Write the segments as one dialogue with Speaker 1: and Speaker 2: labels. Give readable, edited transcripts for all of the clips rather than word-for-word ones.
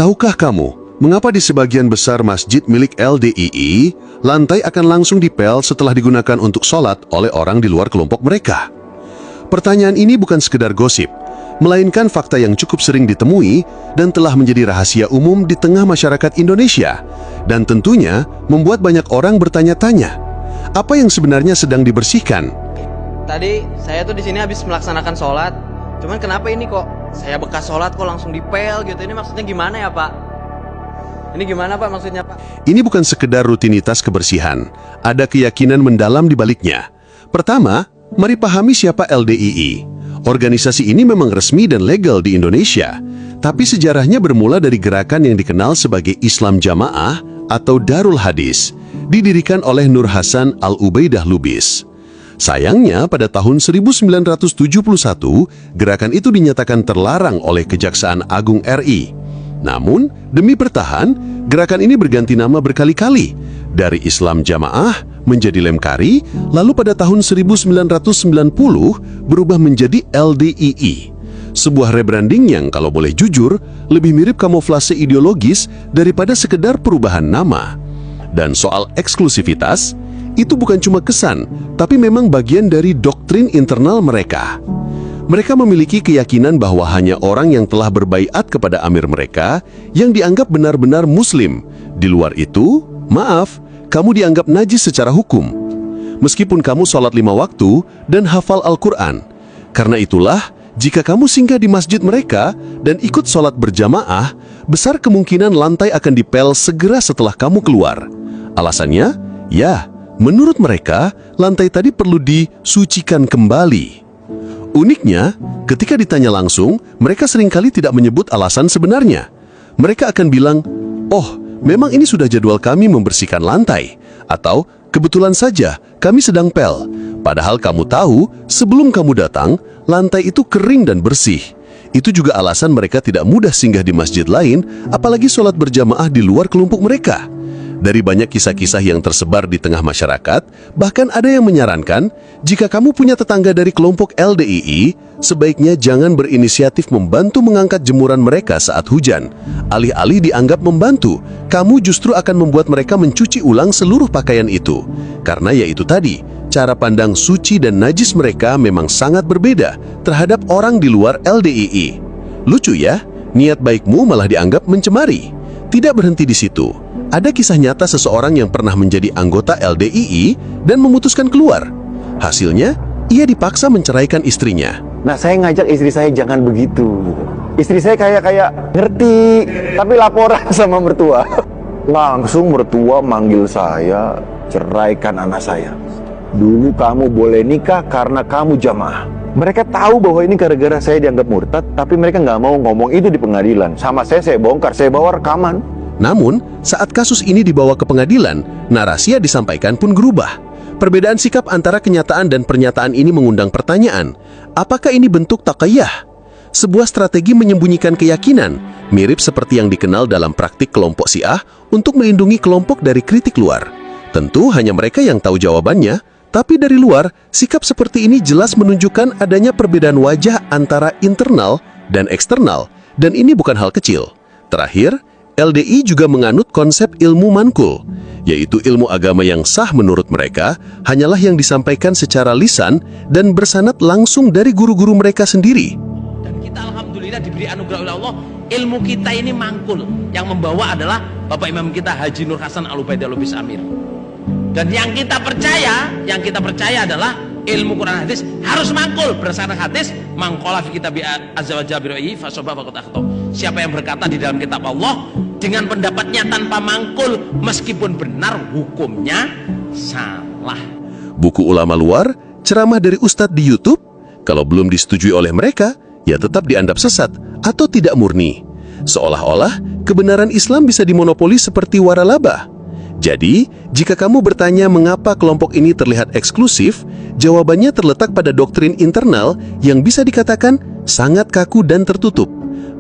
Speaker 1: Tahukah kamu, mengapa di sebagian besar masjid milik LDII, lantai akan langsung dipel setelah digunakan untuk sholat oleh orang di luar kelompok mereka? Pertanyaan ini bukan sekedar gosip, melainkan fakta yang cukup sering ditemui dan telah menjadi rahasia umum di tengah masyarakat Indonesia, dan tentunya membuat banyak orang bertanya-tanya, apa yang sebenarnya sedang dibersihkan?
Speaker 2: Tadi saya tuh di sini habis melaksanakan sholat, cuman kenapa ini kok saya bekas sholat kok langsung dipel gitu? Ini maksudnya gimana ya Pak? Ini gimana Pak maksudnya Pak?
Speaker 1: Ini bukan sekedar rutinitas kebersihan, ada keyakinan mendalam di baliknya. Pertama, mari pahami siapa LDII. Organisasi ini memang resmi dan legal di Indonesia, tapi sejarahnya bermula dari gerakan yang dikenal sebagai Islam Jamaah atau Darul Hadis, didirikan oleh Nur Hasan Al-Ubaidah Lubis. Sayangnya, pada tahun 1971, gerakan itu dinyatakan terlarang oleh Kejaksaan Agung RI. Namun, demi bertahan, gerakan ini berganti nama berkali-kali, dari Islam Jamaah menjadi Lemkari, lalu pada tahun 1990 berubah menjadi LDII. Sebuah rebranding yang, kalau boleh jujur, lebih mirip kamuflase ideologis daripada sekedar perubahan nama. Dan soal eksklusivitas, itu bukan cuma kesan, tapi memang bagian dari doktrin internal mereka. Mereka memiliki keyakinan bahwa hanya orang yang telah berbaiat kepada amir mereka yang dianggap benar-benar muslim. Di luar itu, maaf, kamu dianggap najis secara hukum. Meskipun kamu sholat 5 waktu dan hafal Al-Quran. Karena itulah, jika kamu singgah di masjid mereka dan ikut sholat berjamaah, besar kemungkinan lantai akan dipel segera setelah kamu keluar. Alasannya, ya, menurut mereka, lantai tadi perlu disucikan kembali. Uniknya, ketika ditanya langsung, mereka seringkali tidak menyebut alasan sebenarnya. Mereka akan bilang, "Oh, memang ini sudah jadwal kami membersihkan lantai." Atau, "Kebetulan saja, kami sedang pel." Padahal kamu tahu, sebelum kamu datang, lantai itu kering dan bersih. Itu juga alasan mereka tidak mudah singgah di masjid lain, apalagi sholat berjamaah di luar kelompok mereka. Dari banyak kisah-kisah yang tersebar di tengah masyarakat, bahkan ada yang menyarankan, jika kamu punya tetangga dari kelompok LDII, sebaiknya jangan berinisiatif membantu mengangkat jemuran mereka saat hujan. Alih-alih dianggap membantu, kamu justru akan membuat mereka mencuci ulang seluruh pakaian itu. Karena yaitu tadi, cara pandang suci dan najis mereka memang sangat berbeda terhadap orang di luar LDII. Lucu ya, niat baikmu malah dianggap mencemari. Tidak berhenti di situ. Ada kisah nyata seseorang yang pernah menjadi anggota LDII dan memutuskan keluar. Hasilnya, ia dipaksa menceraikan istrinya.
Speaker 3: Nah, saya ngajak istri saya jangan begitu. Istri saya kayak ngerti, tapi laporan sama mertua. Langsung mertua manggil saya, ceraikan anak saya. Dulu kamu boleh nikah karena kamu jamaah. Mereka tahu bahwa ini gara-gara saya dianggap murtad, tapi mereka nggak mau ngomong itu di pengadilan. Sama saya bongkar, saya bawa rekaman.
Speaker 1: Namun, saat kasus ini dibawa ke pengadilan, narasi yang disampaikan pun berubah. Perbedaan sikap antara kenyataan dan pernyataan ini mengundang pertanyaan, apakah ini bentuk taqiyah? Sebuah strategi menyembunyikan keyakinan, mirip seperti yang dikenal dalam praktik kelompok Syiah untuk melindungi kelompok dari kritik luar. Tentu hanya mereka yang tahu jawabannya, tapi dari luar, sikap seperti ini jelas menunjukkan adanya perbedaan wajah antara internal dan eksternal, dan ini bukan hal kecil. Terakhir, LDI juga menganut konsep ilmu mankul, yaitu ilmu agama yang sah menurut mereka hanyalah yang disampaikan secara lisan dan bersanad langsung dari guru-guru mereka sendiri.
Speaker 4: Dan kita alhamdulillah diberi anugerah oleh Allah, ilmu kita ini mangkul. Yang membawa adalah Bapak Imam kita Haji Nur Hasan Al-Ubaidah Lubis Amir. Dan yang kita percaya adalah ilmu Quran hadis harus mangkul berdasarkan hadis, mangkola fi kitab azza wa jalla bi fa sababa qad akhta. Siapa yang berkata di dalam kitab Allah dengan pendapatnya tanpa mangkul, meskipun benar hukumnya salah.
Speaker 1: Buku ulama luar, ceramah dari ustadz di YouTube, kalau belum disetujui oleh mereka, ya tetap dianggap sesat atau tidak murni. Seolah-olah kebenaran Islam bisa dimonopoli seperti waralaba. Jadi, jika kamu bertanya mengapa kelompok ini terlihat eksklusif, jawabannya terletak pada doktrin internal yang bisa dikatakan sangat kaku dan tertutup.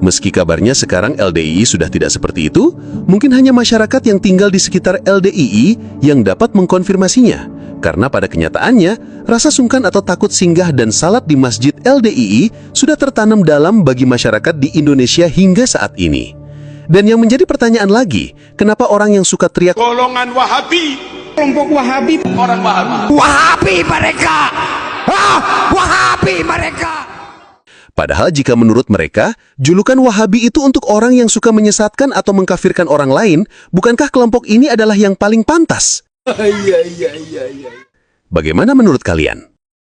Speaker 1: Meski kabarnya sekarang LDII sudah tidak seperti itu, mungkin hanya masyarakat yang tinggal di sekitar LDII yang dapat mengkonfirmasinya. Karena pada kenyataannya, rasa sungkan atau takut singgah dan salat di masjid LDII sudah tertanam dalam bagi masyarakat di Indonesia hingga saat ini. Dan yang menjadi pertanyaan lagi, kenapa orang yang suka teriak
Speaker 5: golongan Wahabi, kelompok Wahabi, orang Wahabi,
Speaker 6: Wahabi mereka. Wahabi mereka.
Speaker 1: Padahal jika menurut mereka, julukan Wahabi itu untuk orang yang suka menyesatkan atau mengkafirkan orang lain, bukankah kelompok ini adalah yang paling pantas? Bagaimana menurut kalian?